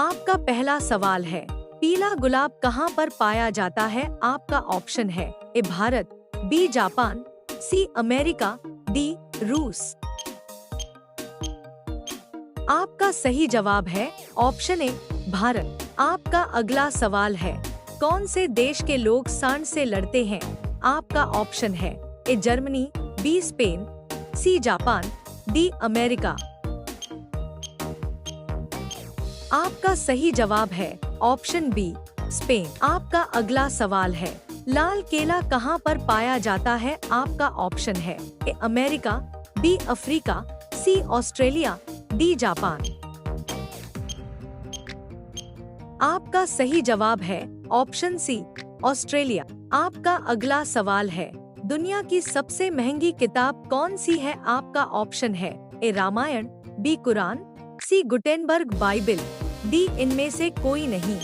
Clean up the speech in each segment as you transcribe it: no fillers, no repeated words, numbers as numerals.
आपका पहला सवाल है, पीला गुलाब कहाँ पर पाया जाता है? आपका ऑप्शन है A Bharat, B Japan, C America, D रूस। आपका सही जवाब है ऑप्शन ए भारत। आपका अगला सवाल है, कौन से देश के लोग सांड से लड़ते हैं? आपका ऑप्शन है A Germany, B Spain, C Japan, D America. आपका सही जवाब है ऑप्शन बी स्पेन। आपका अगला सवाल है, लाल केला कहाँ पर पाया जाता है? आपका ऑप्शन है A America, B Africa, C Australia, D Japan. आपका सही जवाब है ऑप्शन सी ऑस्ट्रेलिया। आपका अगला सवाल है, दुनिया की सबसे महंगी किताब कौन सी है? आपका ऑप्शन है ए रामायण, बी कुरान, सी गुटेनबर्ग बाइबिल, डी इनमें से कोई नहीं।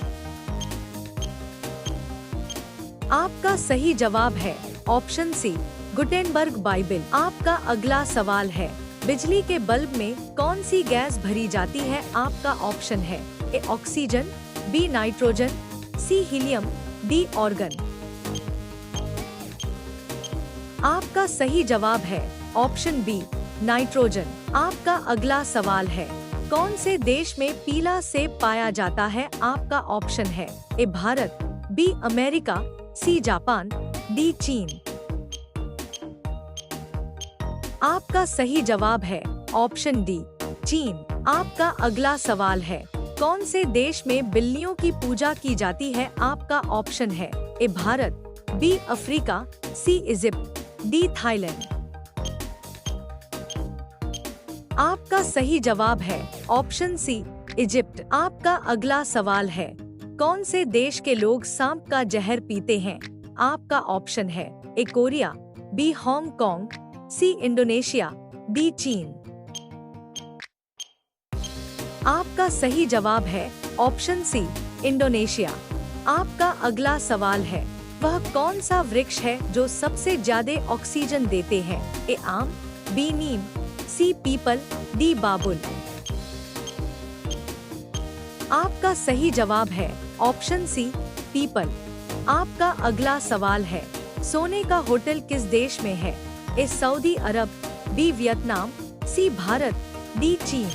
आपका सही जवाब है ऑप्शन सी गुटेनबर्ग बाइबिल। आपका अगला सवाल है, बिजली के बल्ब में कौन सी गैस भरी जाती है? आपका ऑप्शन है A oxygen, B nitrogen, C helium, D argon. आपका सही जवाब है ऑप्शन बी नाइट्रोजन। आपका अगला सवाल है, कौन से देश में पीला सेब पाया जाता है? आपका ऑप्शन है A Bharat, B America, C Japan, D चीन। आपका सही जवाब है ऑप्शन डी चीन। आपका अगला सवाल है, कौन से देश में बिल्लियों की पूजा की जाती है? आपका ऑप्शन है A Bharat, B Africa, C Egypt, D Thailand. आपका सही जवाब है ऑप्शन सी इजिप्ट। आपका अगला सवाल है, कौन से देश के लोग सांप का जहर पीते हैं? आपका ऑप्शन है A Korea, B Hong Kong, C Indonesia, D चीन। आपका सही जवाब है ऑप्शन सी इंडोनेशिया। आपका अगला सवाल है, वह कौन सा वृक्ष है जो सबसे ज्यादा ऑक्सीजन देते हैं? ए आम, बी नीम, सी पीपल, डी बाबुल। आपका सही जवाब है ऑप्शन सी पीपल। आपका अगला सवाल है, सोने का होटल किस देश में है? ए सऊदी अरब, बी वियतनाम, सी भारत, डी चीन।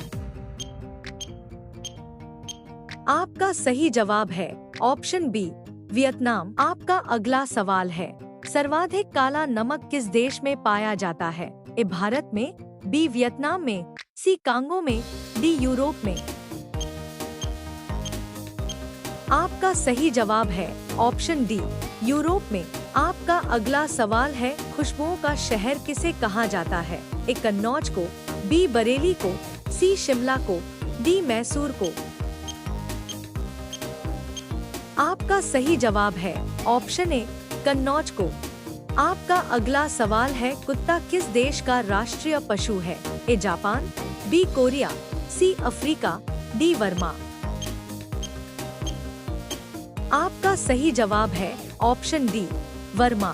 आपका सही जवाब है ऑप्शन बी वियतनाम। आपका अगला सवाल है, सर्वाधिक काला नमक किस देश में पाया जाता है? ए भारत में, बी वियतनाम में, सी कांगो में, डी यूरोप में। आपका सही जवाब है ऑप्शन डी यूरोप में। आपका अगला सवाल है, खुशबुओं का शहर किसे कहा जाता है? ए कन्नौज को, बी बरेली को, सी शिमला को, डी मैसूर को। आपका सही जवाब है ऑप्शन ए कन्नौज को। आपका अगला सवाल है, कुत्ता किस देश का राष्ट्रीय पशु है? A Japan, B Korea, C Africa, D Burma. आपका सही जवाब है ऑप्शन डी वर्मा।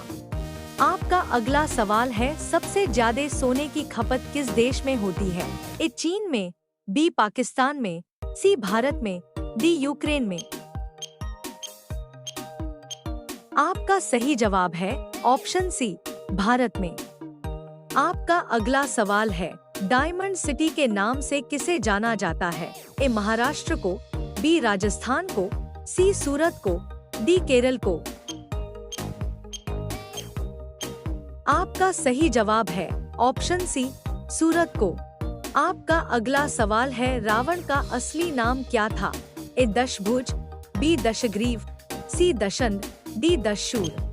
आपका अगला सवाल है, सबसे ज्यादा सोने की खपत किस देश में होती है? ए चीन में, बी पाकिस्तान में, सी भारत में, डी यूक्रेन में। आपका सही जवाब है ऑप्शन सी भारत में। आपका अगला सवाल है, डायमंड सिटी के नाम से किसे जाना जाता है? ए महाराष्ट्र को, बी राजस्थान को, सी सूरत को, डी केरल को। आपका सही जवाब है ऑप्शन सी सूरत को। आपका अगला सवाल है, रावण का असली नाम क्या था? ए दशभुज, बी दशग्रीव, सी दशंध, डी दशूर।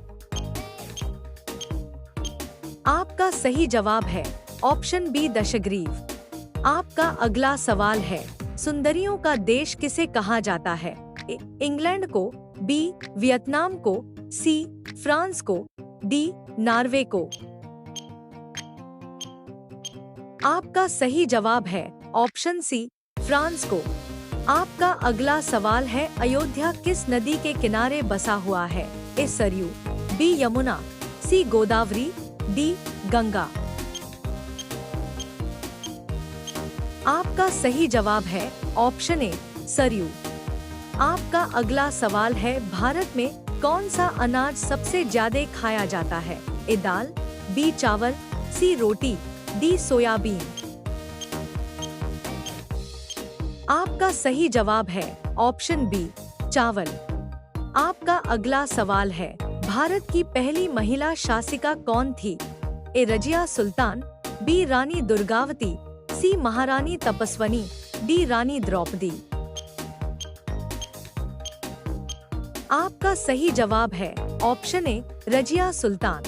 आपका सही जवाब है ऑप्शन बी दशग्रीव। आपका अगला सवाल है, सुंदरियों का देश किसे कहा जाता है? ए इंग्लैंड को, बी वियतनाम को, सी फ्रांस को, डी नॉर्वे को। आपका सही जवाब है ऑप्शन सी फ्रांस को। आपका अगला सवाल है, अयोध्या किस नदी के किनारे बसा हुआ है? ए सरयू, बी यमुना, सी गोदावरी, डी गंगा। आपका सही जवाब है ऑप्शन ए सरयू। आपका अगला सवाल है, भारत में कौन सा अनाज सबसे ज्यादा खाया जाता है? ए दाल, बी चावल, सी रोटी, डी सोयाबीन। आपका सही जवाब है ऑप्शन बी चावल। आपका अगला सवाल है, भारत की पहली महिला शासिका कौन थी? ए रजिया सुल्तान, बी रानी दुर्गावती, सी महारानी तपस्वनी, डी रानी द्रौपदी। आपका सही जवाब है ऑप्शन ए रजिया सुल्तान।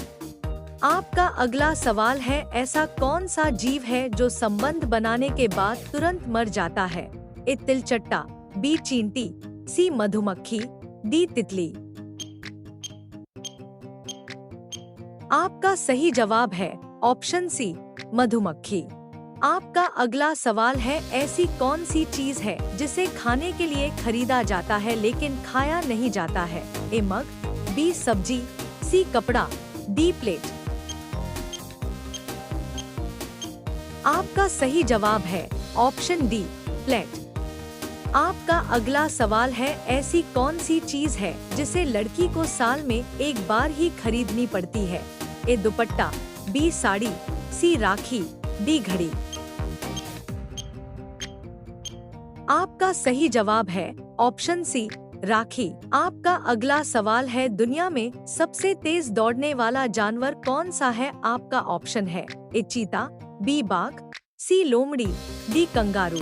आपका अगला सवाल है, ऐसा कौन सा जीव है जो संबंध बनाने के बाद तुरंत मर जाता है? ए तिलचट्टा, बी चींटी, सी मधुमक्खी, डी तितली। आपका सही जवाब है ऑप्शन सी मधुमक्खी। आपका अगला सवाल है, ऐसी कौन सी चीज है जिसे खाने के लिए खरीदा जाता है लेकिन खाया नहीं जाता है? ए मग, बी सब्जी, सी कपड़ा, डी प्लेट। आपका सही जवाब है ऑप्शन डी प्लेट। आपका अगला सवाल है, ऐसी कौन सी चीज है जिसे लड़की को साल में एक बार ही खरीदनी पड़ती है? ए दुपट्टा, बी साड़ी, सी राखी, डी घड़ी। आपका सही जवाब है ऑप्शन सी राखी। आपका अगला सवाल है, दुनिया में सबसे तेज दौड़ने वाला जानवर कौन सा है? आपका ऑप्शन है ए चीता, बी बाघ, सी लोमड़ी, डी कंगारू।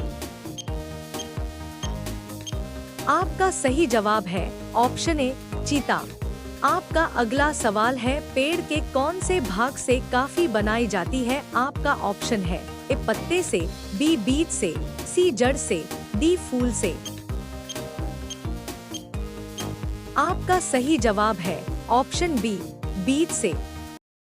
आपका सही जवाब है ऑप्शन ए चीता। आपका अगला सवाल है, पेड़ के कौन से भाग से काफी बनाई जाती है? आपका ऑप्शन है ए पत्ते से, बी बीज से, सी जड़ से, डी फूल से। आपका सही जवाब है ऑप्शन बी बीज से।